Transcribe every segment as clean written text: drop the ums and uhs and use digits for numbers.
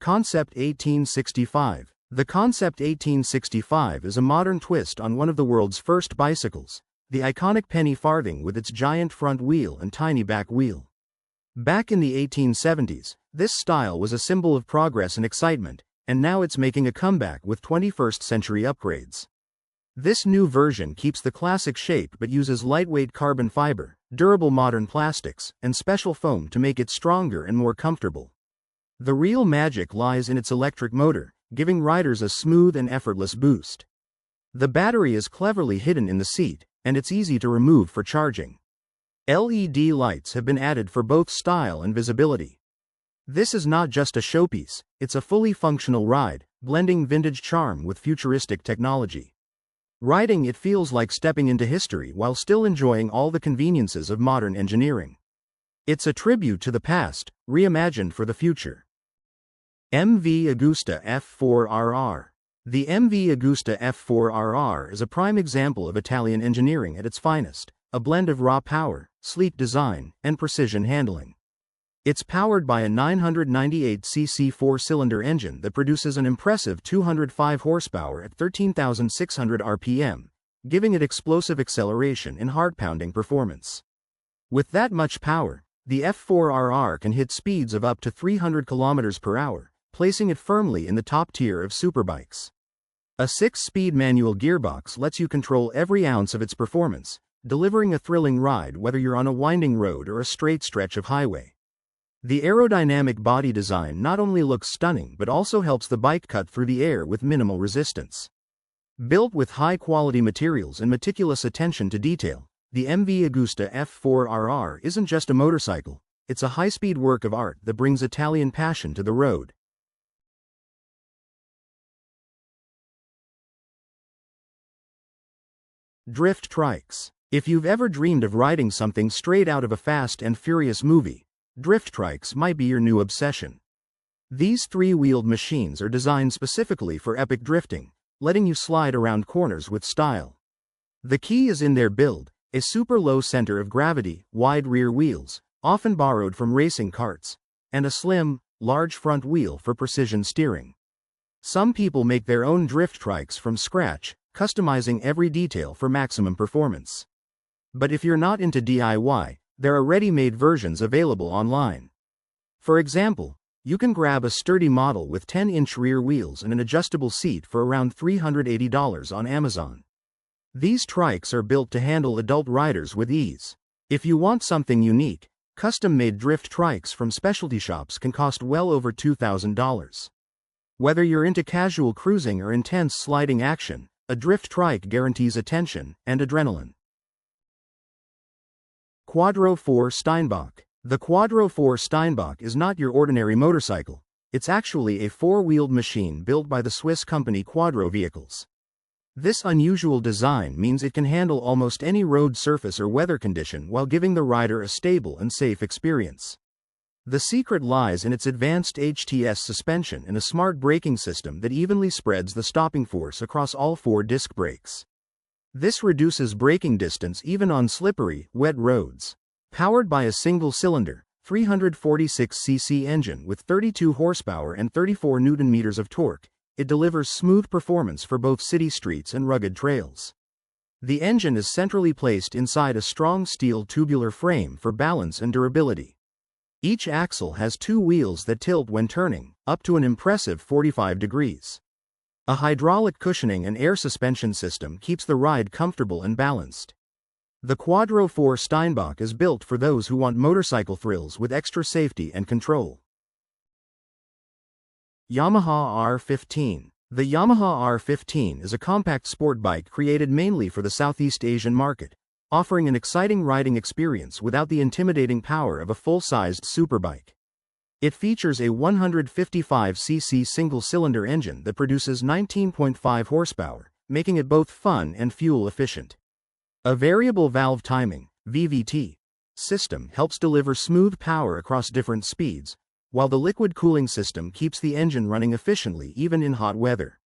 Concept 1865. The Concept 1865 is a modern twist on one of the world's first bicycles, the iconic penny farthing with its giant front wheel and tiny back wheel. Back in the 1870s, this style was a symbol of progress and excitement, and now it's making a comeback with 21st century upgrades. This new version keeps the classic shape but uses lightweight carbon fiber, durable modern plastics, and special foam to make it stronger and more comfortable. The real magic lies in its electric motor, giving riders a smooth and effortless boost. The battery is cleverly hidden in the seat, and it's easy to remove for charging. LED lights have been added for both style and visibility. This is not just a showpiece, it's a fully functional ride, blending vintage charm with futuristic technology. Riding it feels like stepping into history while still enjoying all the conveniences of modern engineering. It's a tribute to the past, reimagined for the future. MV Agusta F4RR. The MV Agusta F4RR is a prime example of Italian engineering at its finest, a blend of raw power, sleek design, and precision handling. It's powered by a 998cc four-cylinder engine that produces an impressive 205 horsepower at 13,600 RPM, giving it explosive acceleration and heart-pounding performance. With that much power, the F4RR can hit speeds of up to 300 km per hour, placing it firmly in the top tier of superbikes. A 6-speed manual gearbox lets you control every ounce of its performance, delivering a thrilling ride whether you're on a winding road or a straight stretch of highway. The aerodynamic body design not only looks stunning but also helps the bike cut through the air with minimal resistance. Built with high-quality materials and meticulous attention to detail, the MV Agusta F4RR isn't just a motorcycle, it's a high-speed work of art that brings Italian passion to the road. Drift trikes. If you've ever dreamed of riding something straight out of a Fast and Furious movie, drift trikes might be your new obsession. These three-wheeled machines are designed specifically for epic drifting, letting you slide around corners with style. The key is in their build, a super low center of gravity, wide rear wheels, often borrowed from racing karts, and a slim, large front wheel for precision steering. Some people make their own drift trikes from scratch, customizing every detail for maximum performance. But if you're not into DIY, there are ready-made versions available online. For example, you can grab a sturdy model with 10-inch rear wheels and an adjustable seat for around $380 on Amazon. These trikes are built to handle adult riders with ease. If you want something unique, custom-made drift trikes from specialty shops can cost well over $2,000. Whether you're into casual cruising or intense sliding action, a drift trike guarantees attention and adrenaline. Quadro 4 Steinbach. The Quadro 4 Steinbach is not your ordinary motorcycle, it's actually a four-wheeled machine built by the Swiss company Quadro Vehicles. This unusual design means it can handle almost any road surface or weather condition while giving the rider a stable and safe experience. The secret lies in its advanced HTS suspension and a smart braking system that evenly spreads the stopping force across all four disc brakes. This reduces braking distance even on slippery, wet roads. Powered by a single-cylinder, 346cc engine with 32 horsepower and 34 Nm of torque, it delivers smooth performance for both city streets and rugged trails. The engine is centrally placed inside a strong steel tubular frame for balance and durability. Each axle has two wheels that tilt when turning, up to an impressive 45 degrees. A hydraulic cushioning and air suspension system keeps the ride comfortable and balanced. The Quadro 4 Steinbach is built for those who want motorcycle thrills with extra safety and control. Yamaha R15. The Yamaha R15 is a compact sport bike created mainly for the Southeast Asian market, offering an exciting riding experience without the intimidating power of a full-sized superbike. It features a 155cc single-cylinder engine that produces 19.5 horsepower, making it both fun and fuel-efficient. A variable valve timing (VVT) system helps deliver smooth power across different speeds, while the liquid cooling system keeps the engine running efficiently even in hot weather.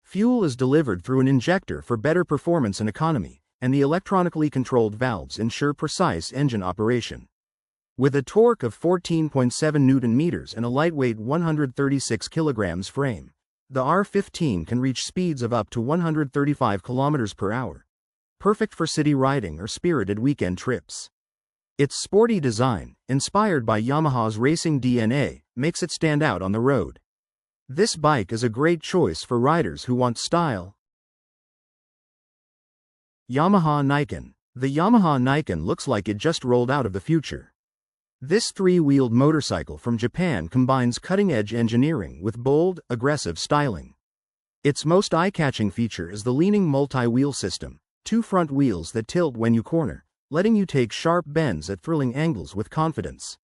Fuel is delivered through an injector for better performance and economy, and the electronically controlled valves ensure precise engine operation. With a torque of 14.7 Newton meters and a lightweight 136 kilograms frame, the R15 can reach speeds of up to 135 kilometers per hour. Perfect for city riding or spirited weekend trips. Its sporty design, inspired by Yamaha's racing DNA, makes it stand out on the road. This bike is a great choice for riders who want style. Yamaha Niken. The Yamaha Niken looks like it just rolled out of the future. This three-wheeled motorcycle from Japan combines cutting-edge engineering with bold, aggressive styling. Its most eye-catching feature is the leaning multi-wheel system, 2 front wheels that tilt when you corner, letting you take sharp bends at thrilling angles with confidence.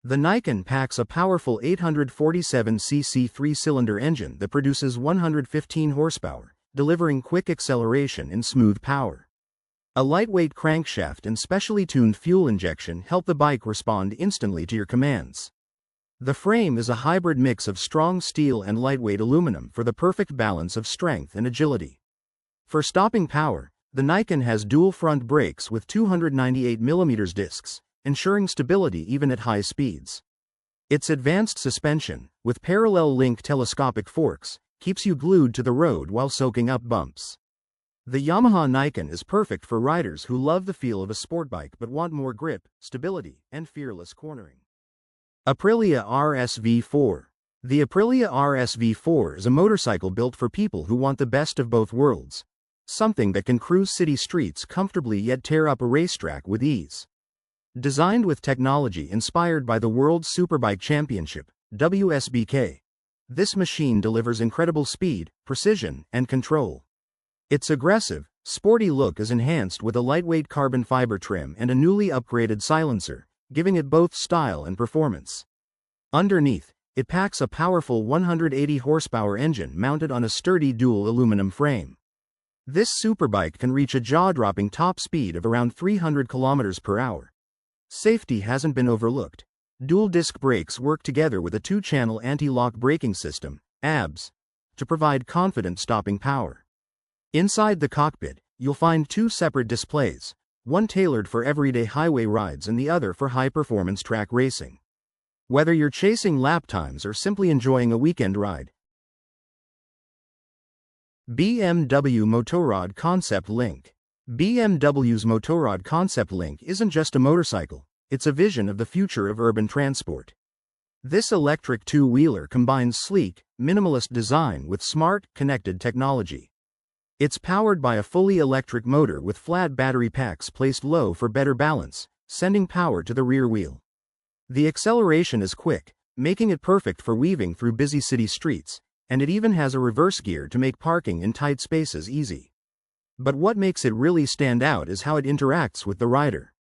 The Niken packs a powerful 847cc 3-cylinder engine that produces 115 horsepower, delivering quick acceleration and smooth power. A lightweight crankshaft and specially tuned fuel injection help the bike respond instantly to your commands. The frame is a hybrid mix of strong steel and lightweight aluminum for the perfect balance of strength and agility. For stopping power, the Niken has dual front brakes with 298mm discs, ensuring stability even at high speeds. Its advanced suspension, with parallel-link telescopic forks, keeps you glued to the road while soaking up bumps. The Yamaha Niken is perfect for riders who love the feel of a sport bike but want more grip, stability, and fearless cornering. Aprilia RSV4. The Aprilia RSV4 is a motorcycle built for people who want the best of both worlds. Something that can cruise city streets comfortably yet tear up a racetrack with ease. Designed with technology inspired by the World Superbike Championship, WSBK, this machine delivers incredible speed, precision, and control. Its aggressive, sporty look is enhanced with a lightweight carbon fiber trim and a newly upgraded silencer, giving it both style and performance. Underneath, it packs a powerful 180 horsepower engine mounted on a sturdy dual aluminum frame. This superbike can reach a jaw-dropping top speed of around 300 kilometers per hour. Safety hasn't been overlooked. Dual disc brakes work together with a 2-channel anti-lock braking system, ABS, to provide confident stopping power. Inside the cockpit, you'll find 2 separate displays, one tailored for everyday highway rides and the other for high-performance track racing. Whether you're chasing lap times or simply enjoying a weekend ride. BMW Motorrad Concept Link. BMW's Motorrad Concept Link isn't just a motorcycle, it's a vision of the future of urban transport. This electric 2-wheeler combines sleek, minimalist design with smart, connected technology. It's powered by a fully electric motor with flat battery packs placed low for better balance, sending power to the rear wheel. The acceleration is quick, making it perfect for weaving through busy city streets, and it even has a reverse gear to make parking in tight spaces easy. But what makes it really stand out is how it interacts with the rider.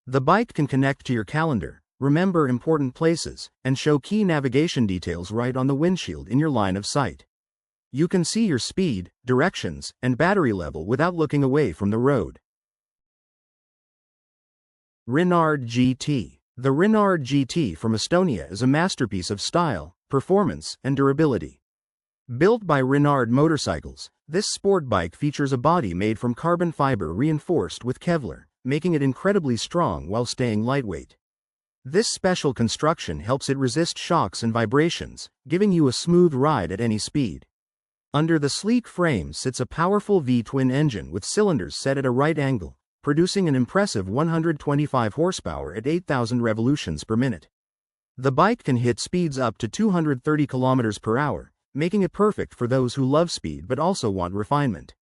The bike can connect to your calendar, remember important places, and show key navigation details right on the windshield in your line of sight. You can see your speed, directions, and battery level without looking away from the road. Rinard GT. The Rinard GT from Estonia is a masterpiece of style, performance, and durability. Built by Rinard Motorcycles, this sport bike features a body made from carbon fiber reinforced with Kevlar, making it incredibly strong while staying lightweight. This special construction helps it resist shocks and vibrations, giving you a smooth ride at any speed. Under the sleek frame sits a powerful V-twin engine with cylinders set at a right angle, producing an impressive 125 horsepower at 8,000 revolutions per minute. The bike can hit speeds up to 230 kilometers per hour, making it perfect for those who love speed but also want refinement.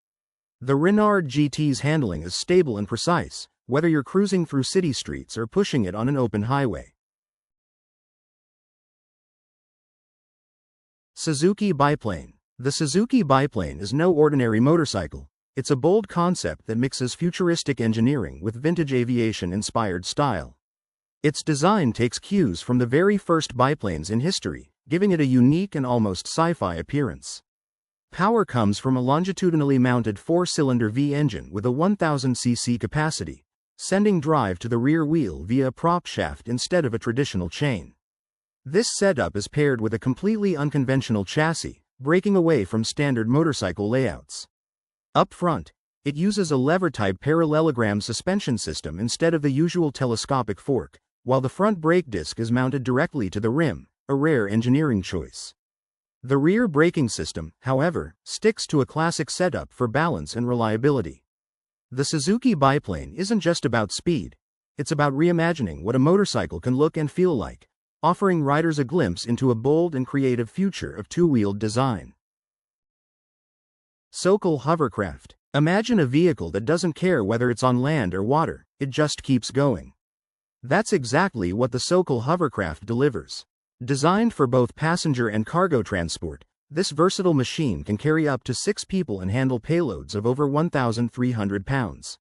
The Rinard GT's handling is stable and precise, whether you're cruising through city streets or pushing it on an open highway. Suzuki Biplane. The Suzuki Biplane is no ordinary motorcycle. It's a bold concept that mixes futuristic engineering with vintage aviation-inspired style. Its design takes cues from the very first biplanes in history, giving it a unique and almost sci-fi appearance. Power comes from a longitudinally mounted 4-cylinder V engine with a 1000cc capacity, sending drive to the rear wheel via a prop shaft instead of a traditional chain. This setup is paired with a completely unconventional chassis, breaking away from standard motorcycle layouts. Up front, it uses a lever-type parallelogram suspension system instead of the usual telescopic fork, while the front brake disc is mounted directly to the rim, a rare engineering choice. The rear braking system, however, sticks to a classic setup for balance and reliability. The Suzuki biplane isn't just about speed, it's about reimagining what a motorcycle can look and feel like, offering riders a glimpse into a bold and creative future of two-wheeled design. Sokol Hovercraft. Imagine a vehicle that doesn't care whether it's on land or water, it just keeps going. That's exactly what the Sokol Hovercraft delivers. Designed for both passenger and cargo transport, this versatile machine can carry up to 6 people and handle payloads of over 1,300 pounds.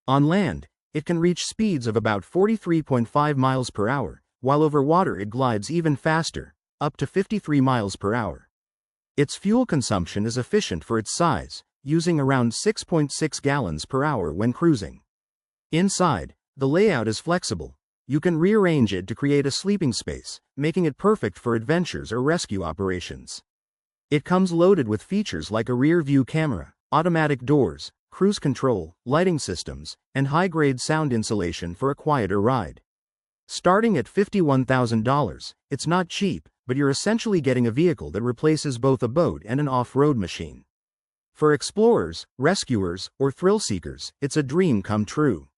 On land, it can reach speeds of about 43.5 miles per hour, while over water it glides even faster, up to 53 miles per hour. Its fuel consumption is efficient for its size, using around 6.6 gallons per hour when cruising. Inside, the layout is flexible. You can rearrange it to create a sleeping space, making it perfect for adventures or rescue operations. It comes loaded with features like a rear-view camera, automatic doors, cruise control, lighting systems, and high-grade sound insulation for a quieter ride. Starting at $51,000, it's not cheap, but you're essentially getting a vehicle that replaces both a boat and an off-road machine. For explorers, rescuers, or thrill seekers, it's a dream come true.